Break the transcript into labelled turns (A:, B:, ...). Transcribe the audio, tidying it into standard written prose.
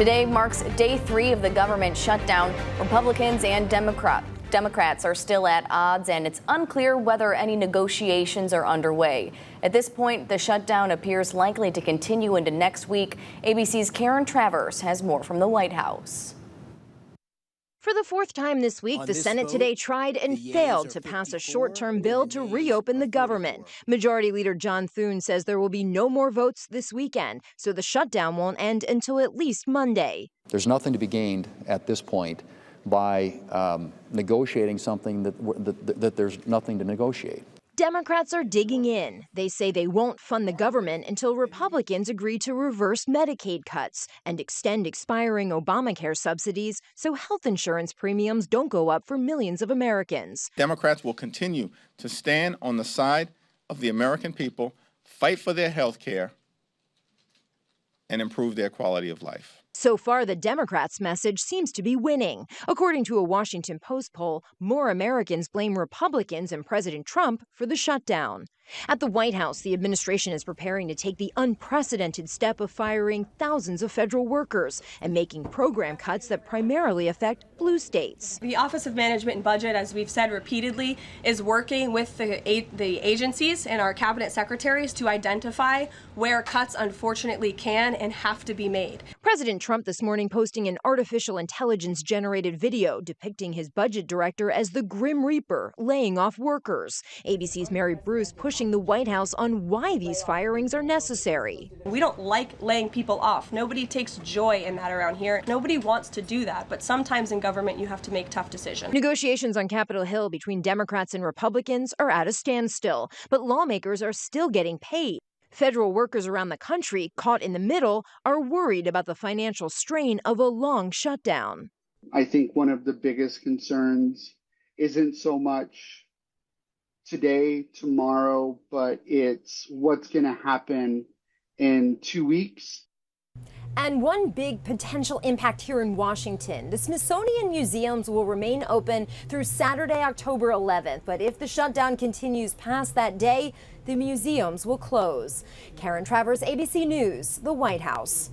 A: Today marks day 3 of the government shutdown. Republicans and Democrats are still at odds, and it's unclear whether any negotiations are underway. At this point, the shutdown appears likely to continue into next week. ABC's Karen Travers has more from the White House.
B: For the fourth time this week, the Senate today tried and failed to pass a short-term bill to reopen the government. Majority Leader John Thune says there will be no more votes this weekend, so the shutdown won't end until at least Monday.
C: There's nothing to be gained at this point by negotiating something that there's nothing to negotiate.
B: Democrats are digging in. They say they won't fund the government until Republicans agree to reverse Medicaid cuts and extend expiring Obamacare subsidies so health insurance premiums don't go up for millions of Americans.
D: Democrats will continue to stand on the side of the American people, fight for their health care, and improve their quality of life.
B: So far, the Democrats' message seems to be winning. According to a Washington Post poll, more Americans blame Republicans and President Trump for the shutdown. At the White House, the administration is preparing to take the unprecedented step of firing thousands of federal workers and making program cuts that primarily affect blue states.
E: The Office of Management and Budget, as we've said repeatedly, is working with the agencies and our cabinet secretaries to identify where cuts unfortunately can and have to be made.
B: President Trump this morning posting an artificial intelligence-generated video depicting his budget director as the Grim Reaper laying off workers. ABC's Mary Bruce pushing the White House on why these firings are necessary.
E: We don't like laying people off. Nobody takes joy in that around here. Nobody wants to do that, but sometimes in government you have to make tough decisions.
B: Negotiations on Capitol Hill between Democrats and Republicans are at a standstill, but lawmakers are still getting paid. Federal workers around the country, caught in the middle, are worried about the financial strain of a long shutdown.
F: I think one of the biggest concerns isn't so much today, tomorrow, but it's what's going to happen in 2 weeks.
B: And one big potential impact here in Washington. The Smithsonian museums will remain open through Saturday, October 11th. But if the shutdown continues past that day, the museums will close. Karen Travers, ABC News, the White House.